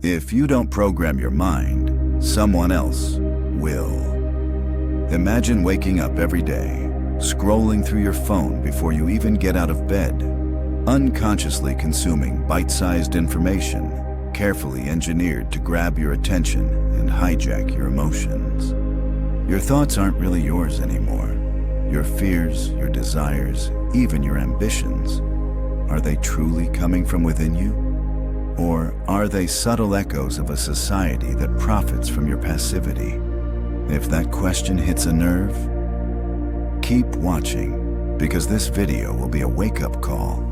If you don't program your mind, someone else will. Imagine waking up every day, scrolling through your phone before you even get out of bed, unconsciously consuming bite-sized information, carefully engineered to grab your attention and hijack your emotions. Your thoughts aren't really yours anymore. Your fears, your desires, even your ambitions, are they truly coming from within you? Or are they subtle echoes of a society that profits from your passivity? If that question hits a nerve, keep watching, because this video will be a wake-up call,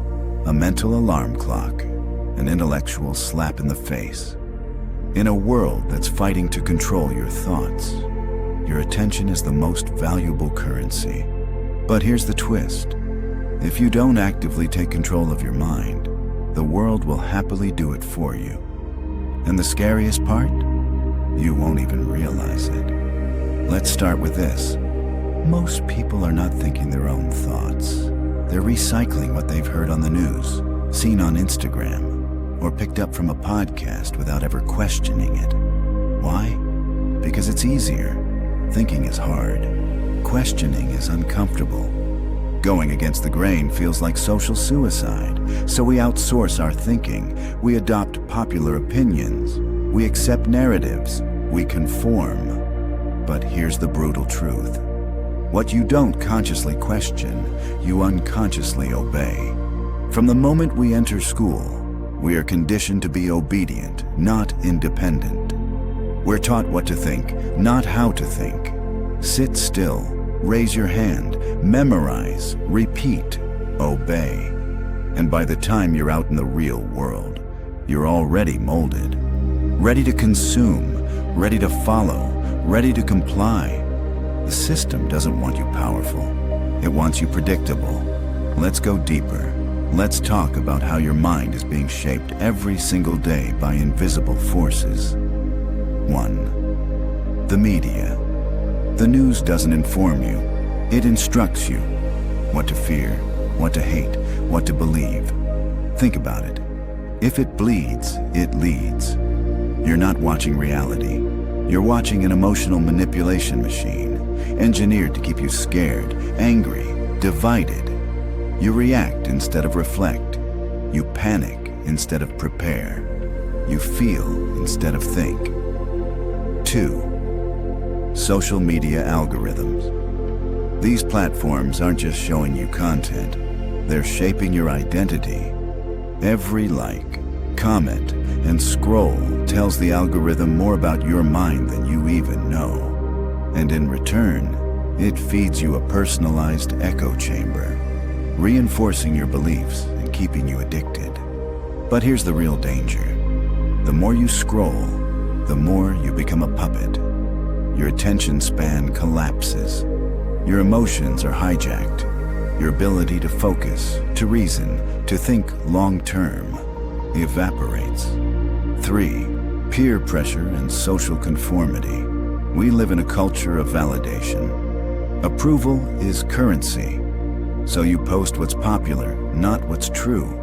a mental alarm clock, an intellectual slap in the face. In a world that's fighting to control your thoughts, your attention is the most valuable currency. But here's the twist. If you don't actively take control of your mind, the world will happily do it for you. And the scariest part? You won't even realize it. Let's start with this. Most people are not thinking their own thoughts. They're recycling what they've heard on the news, seen on Instagram, or picked up from a podcast without ever questioning it. Why? Because it's easier. Thinking is hard. Questioning is uncomfortable. Going against the grain feels like social suicide, so we outsource our thinking, we adopt popular opinions, we accept narratives, we conform. But here's the brutal truth. What you don't consciously question, you unconsciously obey. From the moment we enter school, we are conditioned to be obedient, not independent. We're taught what to think, not how to think. Sit still. Raise your hand, memorize, repeat, obey. And by the time you're out in the real world, you're already molded. Ready to consume, ready to follow, ready to comply. The system doesn't want you powerful. It wants you predictable. Let's go deeper. Let's talk about how your mind is being shaped every single day by invisible forces. 1. The media. The news doesn't inform you, it instructs you. What to fear, what to hate, what to believe. Think about it. If it bleeds, it leads. You're not watching reality. You're watching an emotional manipulation machine, engineered to keep you scared, angry, divided. You react instead of reflect. You panic instead of prepare. You feel instead of think. 2. Social media algorithms. These platforms aren't just showing you content, they're shaping your identity. Every like, comment, and scroll tells the algorithm more about your mind than you even know. And in return, it feeds you a personalized echo chamber, reinforcing your beliefs and keeping you addicted. But here's the real danger. The more you scroll, the more you become a puppet. Your attention span collapses. Your emotions are hijacked. Your ability to focus, to reason, to think long-term evaporates. 3. Peer pressure and social conformity. We live in a culture of validation. Approval is currency. So you post what's popular, not what's true.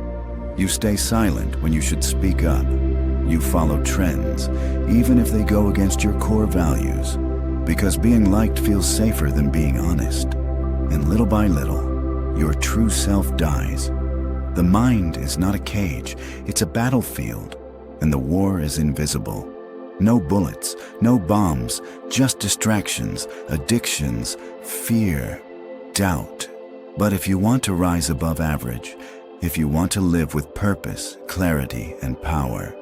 You stay silent when you should speak up. You follow trends, even if they go against your core values, because being liked feels safer than being honest. And little by little, your true self dies. The mind is not a cage, it's a battlefield, and the war is invisible. No bullets, no bombs, just distractions, addictions, fear, doubt. But if you want to rise above average, if you want to live with purpose, clarity, and power,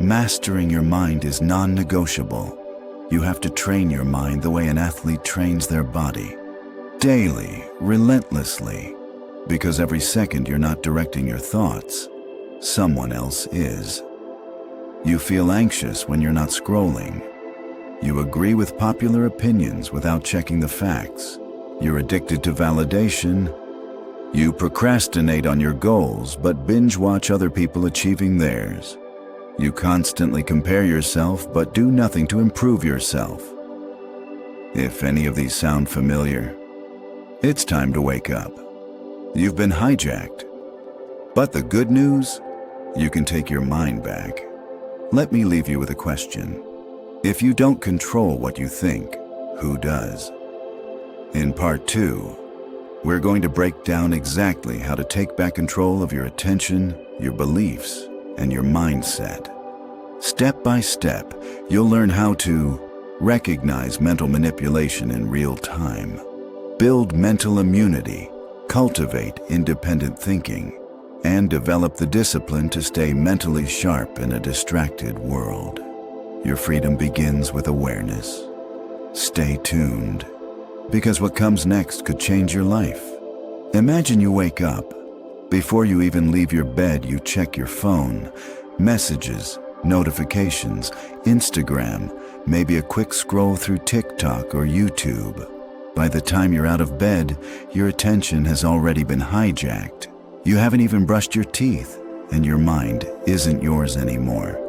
mastering your mind is non-negotiable. You have to train your mind the way an athlete trains their body. Daily, relentlessly. Because every second you're not directing your thoughts, someone else is. You feel anxious when you're not scrolling. You agree with popular opinions without checking the facts. You're addicted to validation. You procrastinate on your goals but binge watch other people achieving theirs. You constantly compare yourself but do nothing to improve yourself. If any of these sound familiar, it's time to wake up. You've been hijacked. But the good news? You can take your mind back. Let me leave you with a question. If you don't control what you think, who does? In part 2, we're going to break down exactly how to take back control of your attention, your beliefs, and your mindset. Step by step, you'll learn how to recognize mental manipulation in real time, build mental immunity, cultivate independent thinking, and develop the discipline to stay mentally sharp in a distracted world. Your freedom begins with awareness. Stay tuned, because what comes next could change your life. Imagine you wake up. Before you even leave your bed, you check your phone, messages, notifications, Instagram, maybe a quick scroll through TikTok or YouTube. By the time you're out of bed, your attention has already been hijacked. You haven't even brushed your teeth, and your mind isn't yours anymore.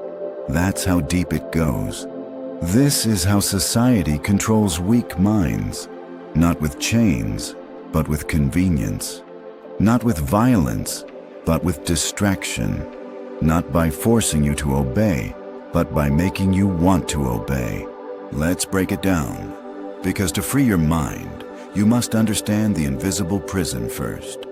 That's how deep it goes. This is how society controls weak minds, not with chains, but with convenience. Not with violence, but with distraction. Not by forcing you to obey, but by making you want to obey. Let's break it down. Because to free your mind, you must understand the invisible prison first.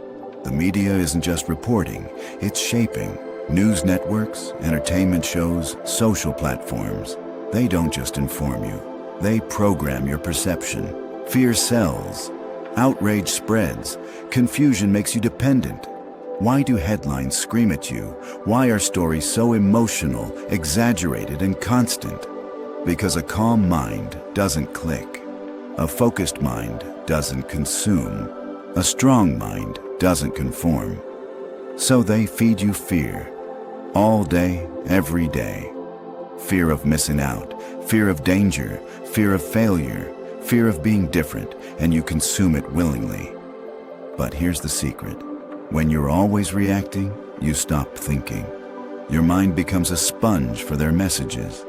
The media isn't just reporting, it's shaping. News networks, entertainment shows, social platforms. They don't just inform you. They program your perception. Fear sells. Outrage spreads. Confusion makes you dependent. Why do headlines scream at you? Why are stories so emotional, exaggerated, and constant? Because a calm mind doesn't click. A focused mind doesn't consume. A strong mind doesn't conform. So they feed you fear. All day, every day. Fear of missing out, fear of danger, fear of failure, fear of being different, and you consume it willingly. But here's the secret. When you're always reacting, you stop thinking. Your mind becomes a sponge for their messages.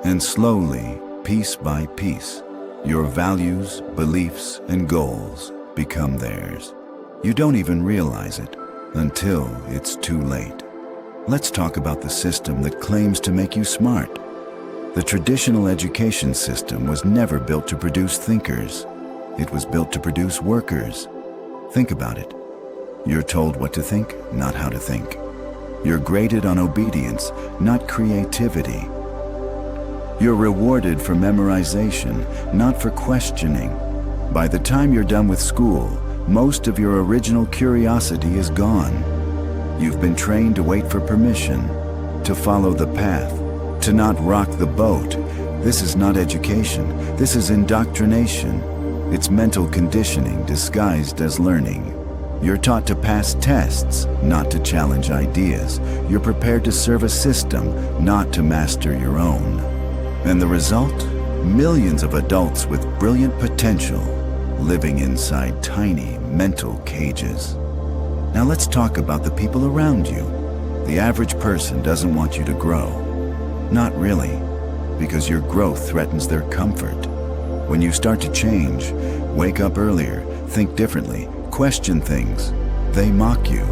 And slowly, piece by piece, your values, beliefs, and goals become theirs. You don't even realize it until it's too late. Let's talk about the system that claims to make you smart. The traditional education system was never built to produce thinkers. It was built to produce workers. Think about it. You're told what to think, not how to think. You're graded on obedience, not creativity. You're rewarded for memorization, not for questioning. By the time you're done with school, most of your original curiosity is gone. You've been trained to wait for permission, to follow the path, to not rock the boat. This is not education. This is indoctrination. It's mental conditioning disguised as learning. You're taught to pass tests, not to challenge ideas. You're prepared to serve a system, not to master your own. And the result? Millions of adults with brilliant potential living inside tiny mental cages. Now let's talk about the people around you. The average person doesn't want you to grow. Not really, because your growth threatens their comfort. When you start to change, wake up earlier, think differently, question things, they mock you.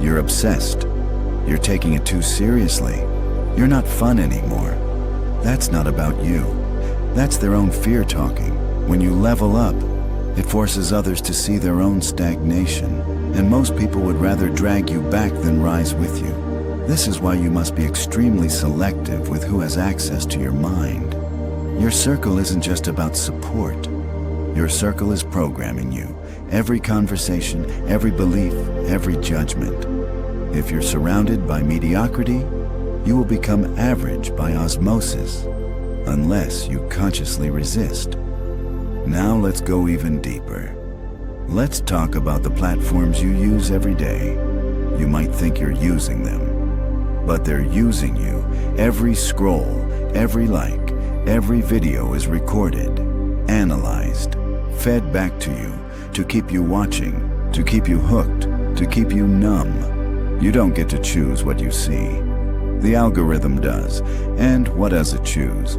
You're obsessed. You're taking it too seriously. You're not fun anymore. That's not about you. That's their own fear talking. When you level up, it forces others to see their own stagnation, and most people would rather drag you back than rise with you. This is why you must be extremely selective with who has access to your mind. Your circle isn't just about support. Your circle is programming you. Every conversation, every belief, every judgment. If you're surrounded by mediocrity, you will become average by osmosis, unless you consciously resist. Now let's go even deeper. Let's talk about the platforms you use every day. You might think you're using them, but they're using you. Every scroll, every like, every video is recorded, analyzed, fed back to you to keep you watching, to keep you hooked, to keep you numb. You don't get to choose what you see. The algorithm does. And what does it choose?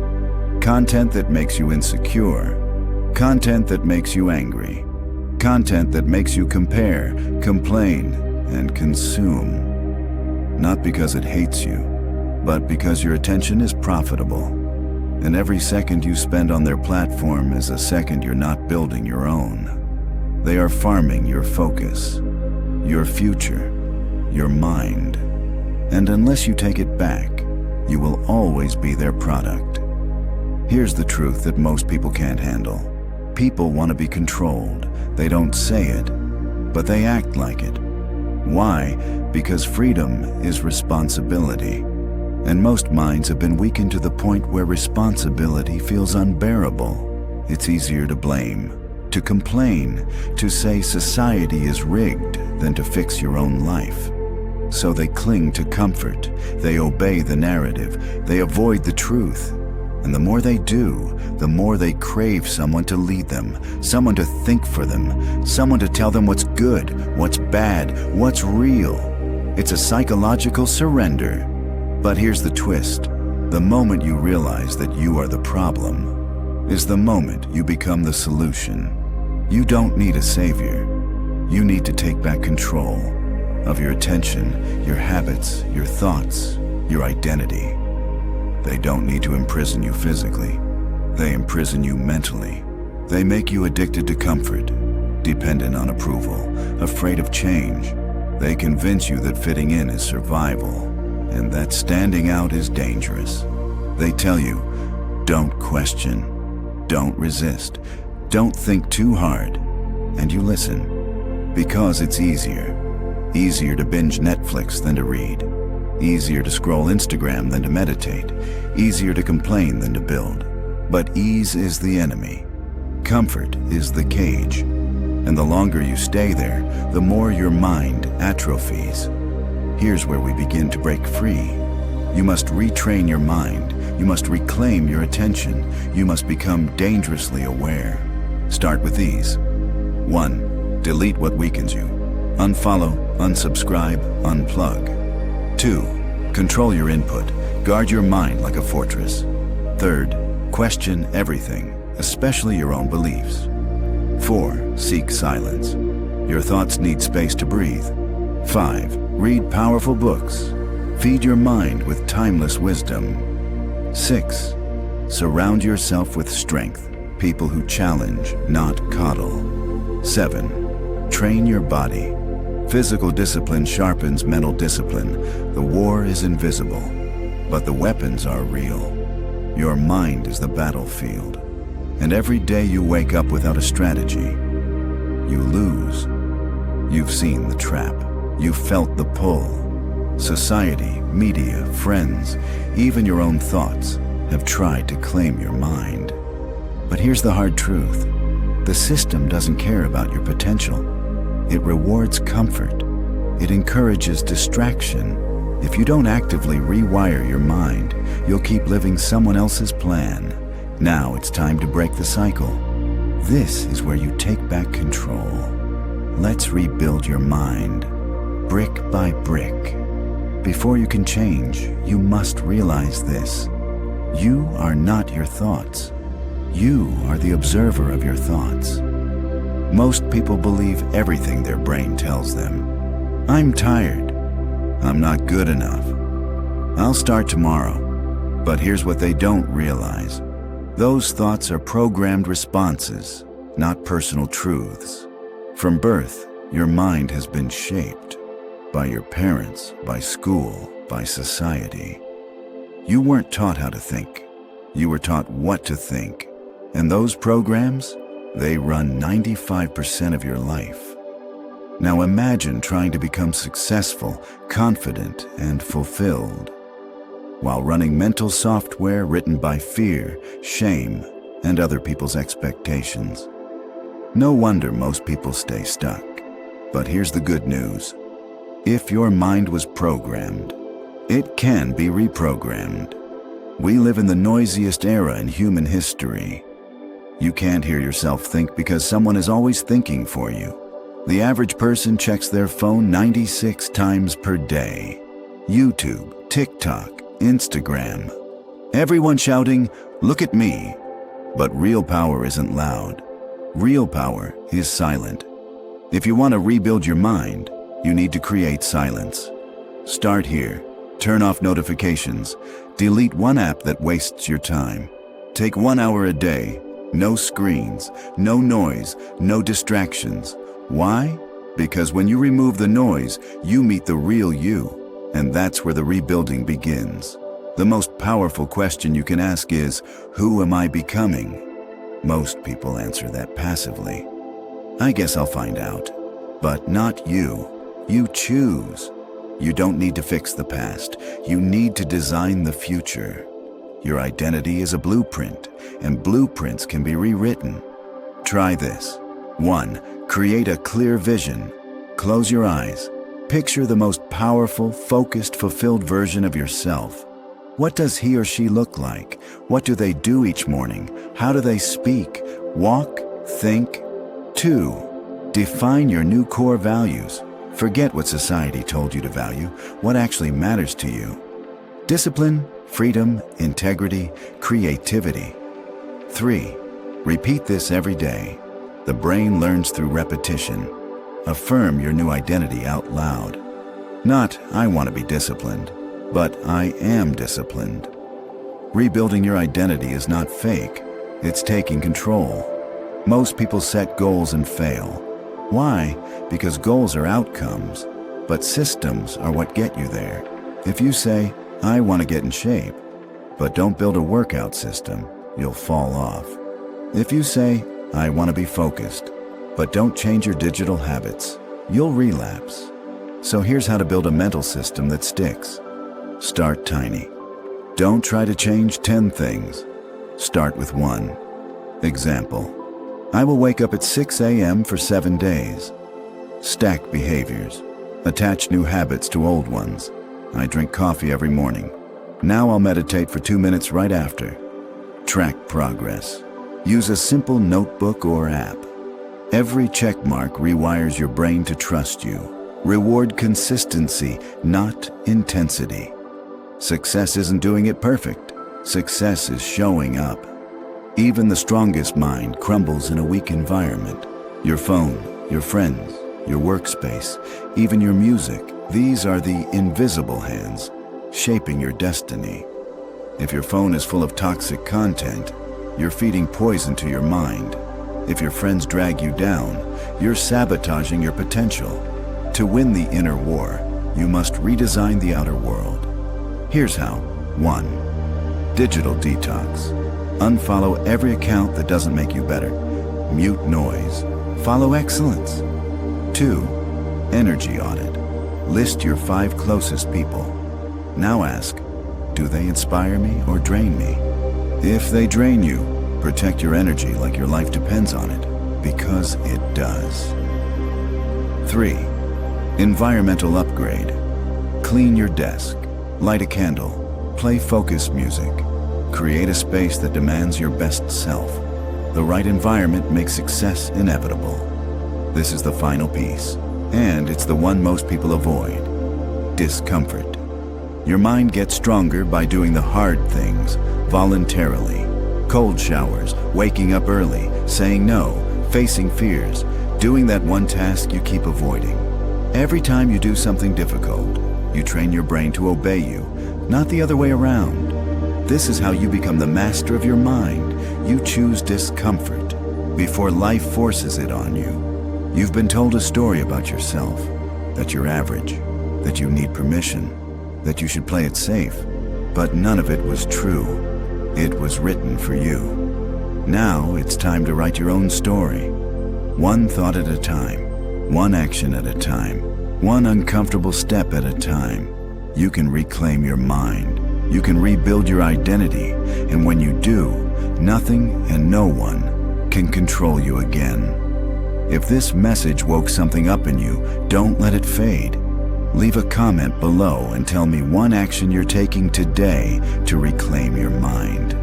Content that makes you insecure. Content that makes you angry. Content that makes you compare, complain, and consume. Not because it hates you, but because your attention is profitable. And every second you spend on their platform is a second you're not building your own. They are farming your focus, your future, your mind. And unless you take it back, you will always be their product. Here's the truth that most people can't handle. People want to be controlled. They don't say it, but they act like it. Why? Because freedom is responsibility. And most minds have been weakened to the point where responsibility feels unbearable. It's easier to blame, to complain, to say society is rigged than to fix your own life. So they cling to comfort, they obey the narrative, they avoid the truth. And the more they do, the more they crave someone to lead them, someone to think for them, someone to tell them what's good, what's bad, what's real. It's a psychological surrender. But here's the twist. The moment you realize that you are the problem is the moment you become the solution. You don't need a savior. You need to take back control of your attention, your habits, your thoughts, your identity. They don't need to imprison you physically. They imprison you mentally. They make you addicted to comfort, dependent on approval, afraid of change. They convince you that fitting in is survival, and that standing out is dangerous. They tell you, don't question, don't resist, don't think too hard, and you listen, because it's easier. Easier to binge Netflix than to read. Easier to scroll Instagram than to meditate. Easier to complain than to build. But ease is the enemy. Comfort is the cage. And the longer you stay there, the more your mind atrophies. Here's where we begin to break free. You must retrain your mind. You must reclaim your attention. You must become dangerously aware. Start with these. 1. Delete what weakens you. Unfollow, unsubscribe, unplug. 2. Control your input. Guard your mind like a fortress. 3. Question everything, especially your own beliefs. 4. Seek silence. Your thoughts need space to breathe. 5. Read powerful books. Feed your mind with timeless wisdom. 6. Surround yourself with strength, people who challenge, not coddle. 7. Train your body. Physical discipline sharpens mental discipline. The war is invisible, but the weapons are real. Your mind is the battlefield. And every day you wake up without a strategy, you lose. You've seen the trap. You've felt the pull. Society, media, friends, even your own thoughts have tried to claim your mind. But here's the hard truth. The system doesn't care about your potential. It rewards comfort. It encourages distraction. If you don't actively rewire your mind, you'll keep living someone else's plan. Now it's time to break the cycle. This is where you take back control. Let's rebuild your mind, brick by brick. Before you can change, you must realize this. You are not your thoughts. You are the observer of your thoughts. Most people believe everything their brain tells them. I'm tired. I'm not good enough. I'll start tomorrow. But here's what they don't realize. Those thoughts are programmed responses, not personal truths. From birth, your mind has been shaped by your parents, by school, by society. You weren't taught how to think. You were taught what to think. And those programs, they run 95% of your life. Now imagine trying to become successful, confident, and fulfilled, while running mental software written by fear, shame, and other people's expectations. No wonder most people stay stuck. But here's the good news. If your mind was programmed, it can be reprogrammed. We live in the noisiest era in human history. You can't hear yourself think because someone is always thinking for you. The average person checks their phone 96 times per day. YouTube, TikTok, Instagram. Everyone shouting, "Look at me." But real power isn't loud. Real power is silent. If you want to rebuild your mind, you need to create silence. Start here. Turn off notifications. Delete one app that wastes your time. Take 1 hour a day. No screens, no noise, no distractions. Why? Because when you remove the noise, you meet the real you. And that's where the rebuilding begins. The most powerful question you can ask is, who am I becoming? Most people answer that passively. I guess I'll find out. But not you. You choose. You don't need to fix the past. You need to design the future. Your identity is a blueprint, and blueprints can be rewritten. Try this. 1. Create a clear vision. Close your eyes. Picture the most powerful, focused, fulfilled version of yourself. What does he or she look like? What do they do each morning? How do they speak, walk, think? 2. Define your new core values. Forget what society told you to value, what actually matters to you. Discipline, freedom, integrity, creativity. 3. Repeat this every day. The brain learns through repetition. Affirm your new identity out loud. Not, I want to be disciplined, but I am disciplined. Rebuilding your identity is not fake. It's taking control. Most people set goals and fail. Why? Because goals are outcomes, but systems are what get you there. If you say, I want to get in shape, but don't build a workout system, you'll fall off. If you say, I want to be focused, but don't change your digital habits, you'll relapse. So here's how to build a mental system that sticks. Start tiny. Don't try to change 10 things. Start with 1. Example. I will wake up at 6 a.m. for 7 days. Stack behaviors. Attach new habits to old ones. I drink coffee every morning. Now I'll meditate for 2 minutes right after. Track progress. Use a simple notebook or app. Every check mark rewires your brain to trust you. Reward consistency, not intensity. Success isn't doing it perfect. Success is showing up. Even the strongest mind crumbles in a weak environment. Your phone, your friends, your workspace, even your music. These are the invisible hands shaping your destiny. If your phone is full of toxic content, you're feeding poison to your mind. If your friends drag you down, you're sabotaging your potential. To win the inner war, you must redesign the outer world. Here's how. 1. Digital detox. Unfollow every account that doesn't make you better. Mute noise. Follow excellence. 2. Energy audit. List your 5 closest people. Now ask, do they inspire me or drain me? If they drain you, protect your energy like your life depends on it, because it does. 3. Environmental upgrade. Clean your desk. Light a candle. Play focus music. Create a space that demands your best self. The right environment makes success inevitable. This is the final piece, and it's the one most people avoid. Discomfort. Your mind gets stronger by doing the hard things voluntarily. Cold showers, waking up early, saying no, facing fears, doing that one task you keep avoiding. Every time you do something difficult, you train your brain to obey you, not the other way around. This is how you become the master of your mind. You choose discomfort before life forces it on you. You've been told a story about yourself, that you're average, that you need permission, that you should play it safe, but none of it was true. It was written for you. Now it's time to write your own story. One thought at a time, one action at a time, one uncomfortable step at a time. You can reclaim your mind. You can rebuild your identity, and when you do, nothing and no one can control you again. If this message woke something up in you, don't let it fade. Leave a comment below and tell me one action you're taking today to reclaim your mind.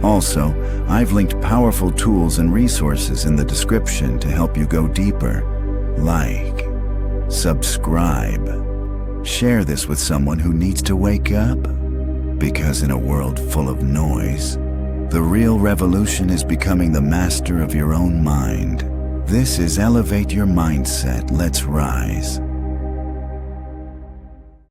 Also, I've linked powerful tools and resources in the description to help you go deeper. Like, subscribe, share this with someone who needs to wake up. Because in a world full of noise, the real revolution is becoming the master of your own mind. This is Elevate Your Mindset. Let's rise.